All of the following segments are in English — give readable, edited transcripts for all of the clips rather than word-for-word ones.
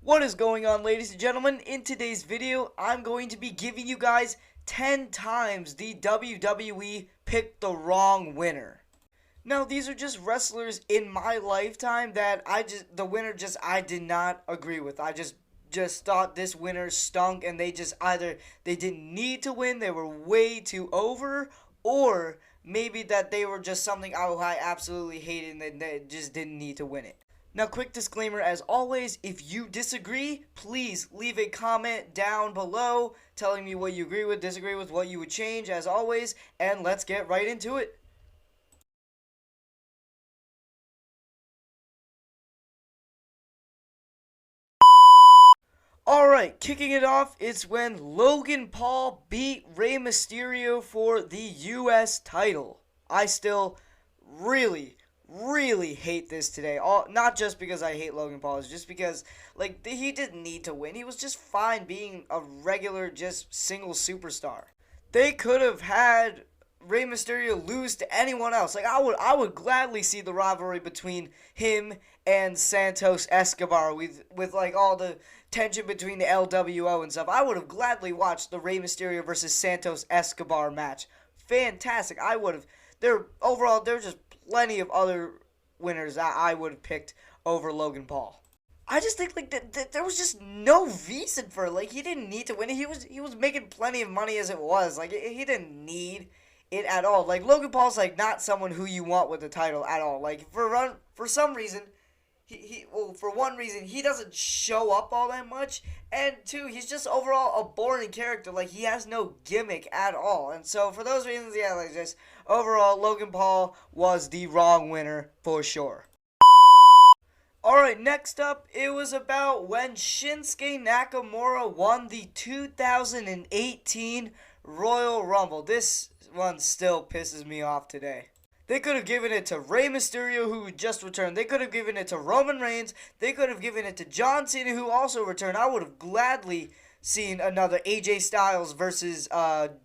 What is going on, ladies and gentlemen? In today's video, I'm going to be giving you guys 10 times the WWE picked the wrong winner. Now, these are just wrestlers in my lifetime that I did not agree with. I just thought this winner stunk, and they didn't need to win, they were way too over, or maybe that they were just something I absolutely hated and they just didn't need to win it. Now, quick disclaimer, as always, if you disagree, please leave a comment down below telling me what you agree with, disagree with, what you would change, as always, and let's get right into it. Alright, kicking it off, it's when Logan Paul beat Rey Mysterio for the US title. I still really hate this today. Not just because I hate Logan Paul, it's just because, like, he didn't need to win. He was just fine being a regular, just single superstar. They could have had Rey Mysterio lose to anyone else. Like, I would gladly see the rivalry between him and Santos Escobar with like all the tension between the LWO and stuff. I would have gladly watched the Rey Mysterio versus Santos Escobar match. Fantastic. I would have. Overall, there's just plenty of other winners that I would have picked over Logan Paul. I just think like that there was just no reason for it. Like, he didn't need to win it. He was making plenty of money as it was. Like, he didn't need it at all. Like, Logan Paul's like not someone who you want with the title at all. Like, for some reason, for one reason, he doesn't show up all that much, and two, he's just overall a boring character. Like, he has no gimmick at all, and so for those reasons, yeah, like, just overall, Logan Paul was the wrong winner for sure. Alright, next up, it was about when Shinsuke Nakamura won the 2018 Royal Rumble. This one still pisses me off today. They could have given it to Rey Mysterio, who just returned. They could have given it to Roman Reigns. They could have given it to John Cena, who also returned. I would have gladly seen another AJ Styles versus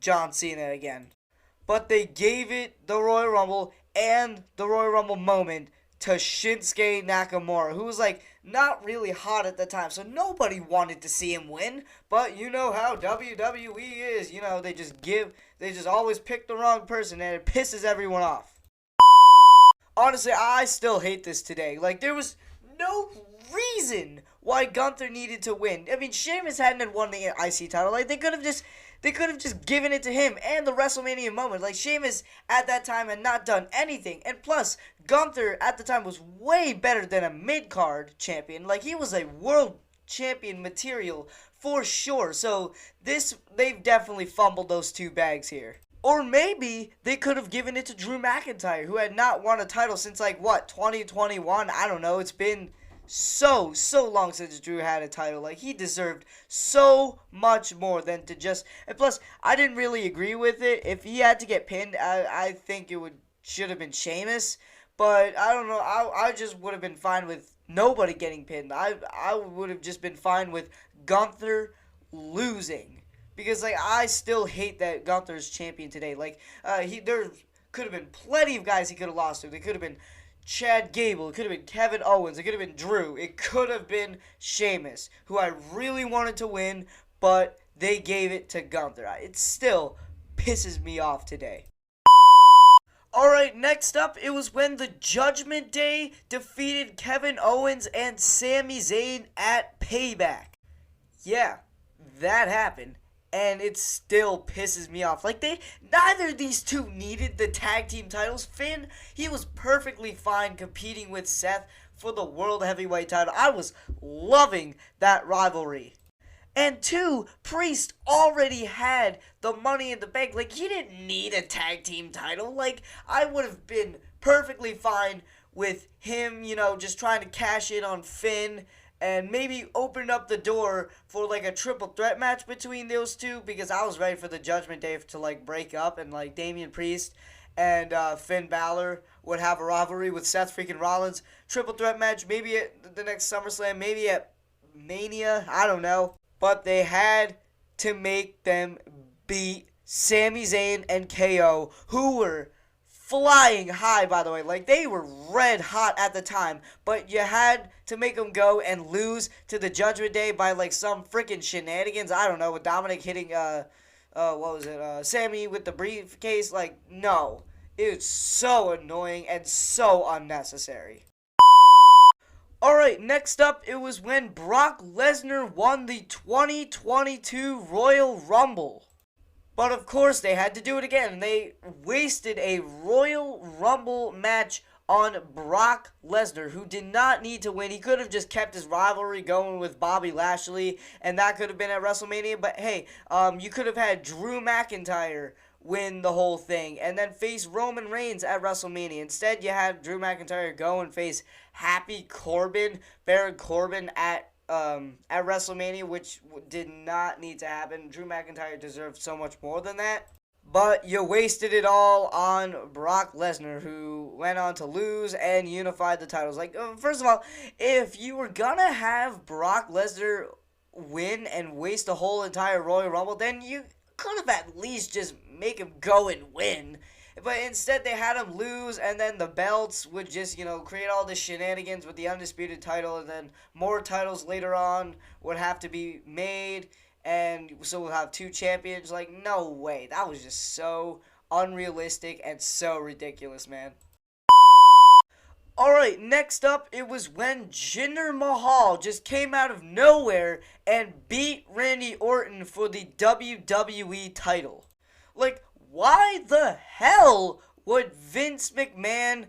John Cena again. But they gave it the Royal Rumble and the Royal Rumble moment to Shinsuke Nakamura, who was like not really hot at the time, so nobody wanted to see him win. But you know how WWE is. You know, they just always pick the wrong person, and it pisses everyone off. Honestly, I still hate this today. Like, there was no reason why Gunther needed to win. I mean, Sheamus hadn't won the IC title. Like, they could have just given it to him and the WrestleMania moment. Like, Sheamus at that time had not done anything. And plus, Gunther at the time was way better than a mid-card champion. Like, he was a world champion material for sure. So, they've definitely fumbled those two bags here. Or maybe they could have given it to Drew McIntyre, who had not won a title since, like, what, 2021? I don't know. It's been so long since Drew had a title. Like, he deserved so much more than to just... And plus, I didn't really agree with it. If he had to get pinned, I think should have been Sheamus. But, I don't know. I just would have been fine with nobody getting pinned. I would have just been fine with Gunther losing. Because, like, I still hate that Gunther's champion today. Like, there could have been plenty of guys he could have lost to. They could have been Chad Gable. It could have been Kevin Owens. It could have been Drew. It could have been Sheamus, who I really wanted to win, but they gave it to Gunther. It still pisses me off today. Alright, next up, it was when the Judgment Day defeated Kevin Owens and Sami Zayn at Payback. Yeah, that happened. And it still pisses me off. Like, neither of these two needed the tag team titles. Finn, he was perfectly fine competing with Seth for the World Heavyweight title. I was loving that rivalry. And two, Priest already had the Money in the Bank. Like, he didn't need a tag team title. Like, I would have been perfectly fine with him, you know, just trying to cash in on Finn. And maybe open up the door for, like, a triple threat match between those two. Because I was ready for the Judgment Day to, like, break up. And, like, Damian Priest and Finn Balor would have a rivalry with Seth freaking Rollins. Triple threat match, maybe at the next SummerSlam. Maybe at Mania. I don't know. But they had to make them beat Sami Zayn and KO, who were flying high, by the way. Like, they were red hot at the time, but you had to make them go and lose to the Judgment Day by, like, some freaking shenanigans. I don't know, with Dominic hitting, what was it, Sammy with the briefcase. Like, no. It was so annoying and so unnecessary. Alright, next up, it was when Brock Lesnar won the 2022 Royal Rumble. But of course, they had to do it again. They wasted a Royal Rumble match on Brock Lesnar, who did not need to win. He could have just kept his rivalry going with Bobby Lashley, and that could have been at WrestleMania. But hey, you could have had Drew McIntyre win the whole thing and then face Roman Reigns at WrestleMania. Instead, you had Drew McIntyre go and face Baron Corbin at WrestleMania, which did not need to happen. Drew McIntyre deserved so much more than that. But you wasted it all on Brock Lesnar, who went on to lose and unified the titles. Like, first of all, if you were gonna have Brock Lesnar win and waste the whole entire Royal Rumble, then you could have at least just make him go and win. But instead, they had him lose, and then the belts would just, create all the shenanigans with the Undisputed title, and then more titles later on would have to be made, and so we'll have two champions. Like, no way. That was just so unrealistic and so ridiculous, man. Alright, next up, it was when Jinder Mahal just came out of nowhere and beat Randy Orton for the WWE title. Like, why the hell would Vince McMahon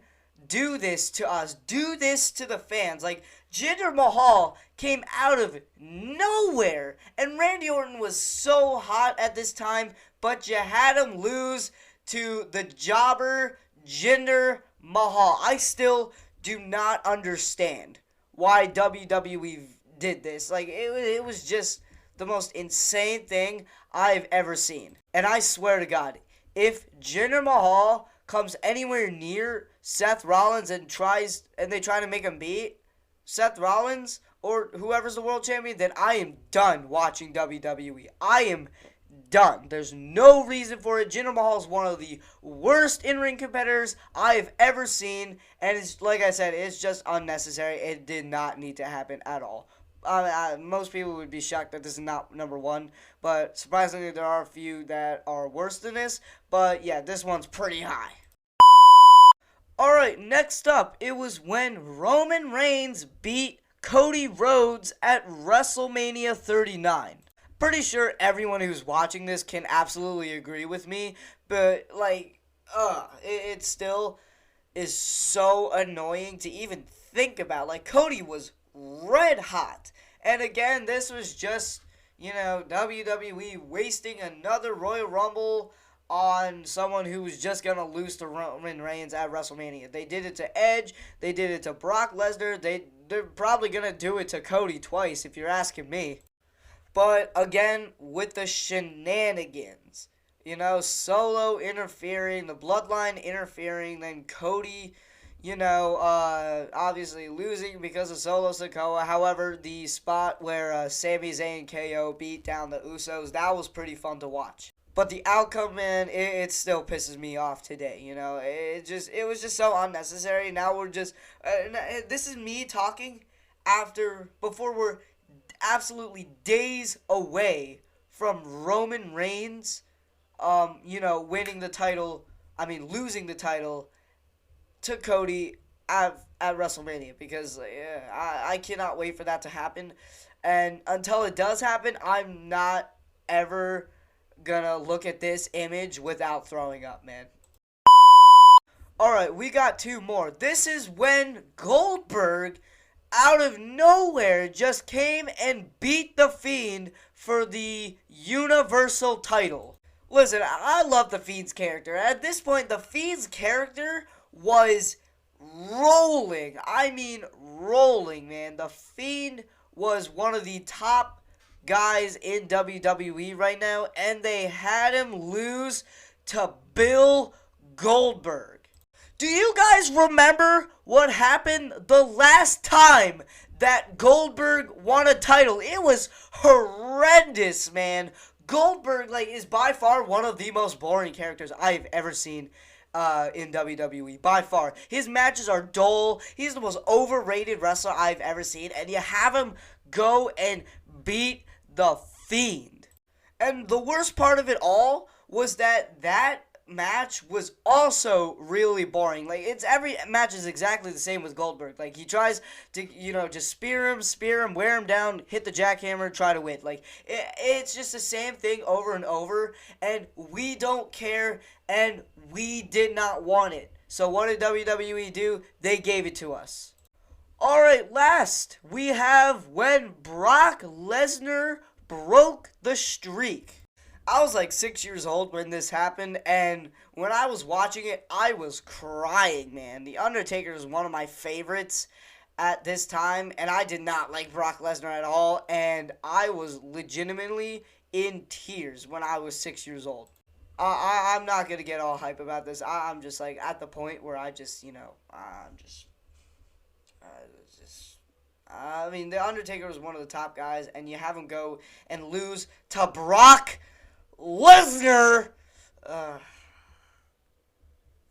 do this to us? Do this to the fans? Like, Jinder Mahal came out of nowhere, and Randy Orton was so hot at this time, but you had him lose to the jobber Jinder Mahal. I still do not understand why WWE did this. Like, it was just the most insane thing I've ever seen. And I swear to God, if Jinder Mahal comes anywhere near Seth Rollins and they try to make him beat Seth Rollins or whoever's the world champion, then I am done watching WWE. I am done. There's no reason for it. Jinder Mahal is one of the worst in-ring competitors I have ever seen, and it's, like I said, it's just unnecessary. It did not need to happen at all. Most people would be shocked that this is not number one, but surprisingly, there are a few that are worse than this. But yeah, this one's pretty high. Alright, next up, it was when Roman Reigns beat Cody Rhodes at WrestleMania 39. Pretty sure everyone who's watching this can absolutely agree with me, but like, it still is so annoying to even think about. Like, Cody was red hot, and again, this was just, WWE wasting another Royal Rumble on someone who was just gonna lose to Roman Reigns at WrestleMania. They did it to Edge, they did it to Brock Lesnar, they're probably gonna do it to Cody twice, if you're asking me. But again, with the shenanigans, Solo interfering, the Bloodline interfering, then Cody, obviously losing because of Solo Sikoa. However, the spot where Sami Zayn and KO beat down the Usos, that was pretty fun to watch. But the outcome, man, it still pisses me off today, It was just so unnecessary. Now we're just, this is me talking before we're absolutely days away from Roman Reigns, winning the title, losing the title to Cody at WrestleMania, because I cannot wait for that to happen. And until it does happen, I'm not ever gonna look at this image without throwing up, man. Alright, we got two more. This is when Goldberg, out of nowhere, just came and beat The Fiend for the Universal title. Listen, I love The Fiend's character. At this point, The Fiend's character was rolling. I mean, rolling, man. The Fiend was one of the top guys in WWE right now, and they had him lose to Bill Goldberg. Do you guys remember what happened the last time that Goldberg won a title? It was horrendous, man. Goldberg, is by far one of the most boring characters I've ever seen. in WWE by far. His matches are dull. He's the most overrated wrestler I've ever seen, and you have him go and beat the Fiend. And the worst part of it all was that match was also really boring. Like, it's every match is exactly the same with Goldberg. Like, he tries to, just spear him, wear him down, hit the jackhammer, try to win. Like, it's just the same thing over and over, and we don't care, and we did not want it. So what did WWE do? They gave it to us. Alright, last, we have when Brock Lesnar broke the streak. I was like 6 years old when this happened, and when I was watching it, I was crying, man. The Undertaker is one of my favorites at this time, and I did not like Brock Lesnar at all, and I was legitimately in tears when I was 6 years old. I'm not going to get all hype about this. I'm just like at the point where I just, I mean, The Undertaker was one of the top guys, and you have him go and lose to Brock Lesnar.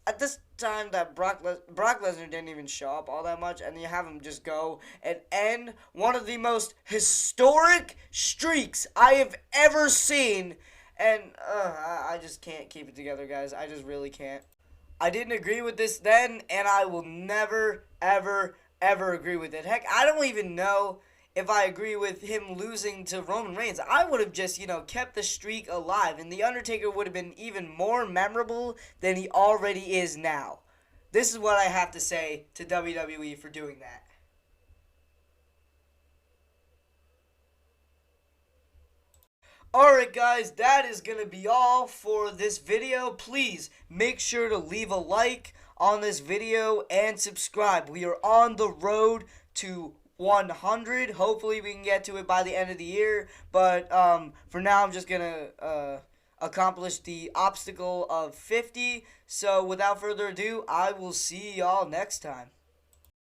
At this time, that Brock Lesnar didn't even show up all that much, and you have him just go and end one of the most historic streaks I have ever seen. And I just can't keep it together, guys. I just really can't. I didn't agree with this then, and I will never, ever, ever agree with it. Heck, I don't even know if I agree with him losing to Roman Reigns. I would have just, kept the streak alive, and The Undertaker would have been even more memorable than he already is now. This is what I have to say to WWE for doing that. Alright guys, that is going to be all for this video. Please make sure to leave a like on this video and subscribe. We are on the road to 100. Hopefully we can get to it by the end of the year. But for now, I'm just going to accomplish the obstacle of 50. So without further ado, I will see y'all next time.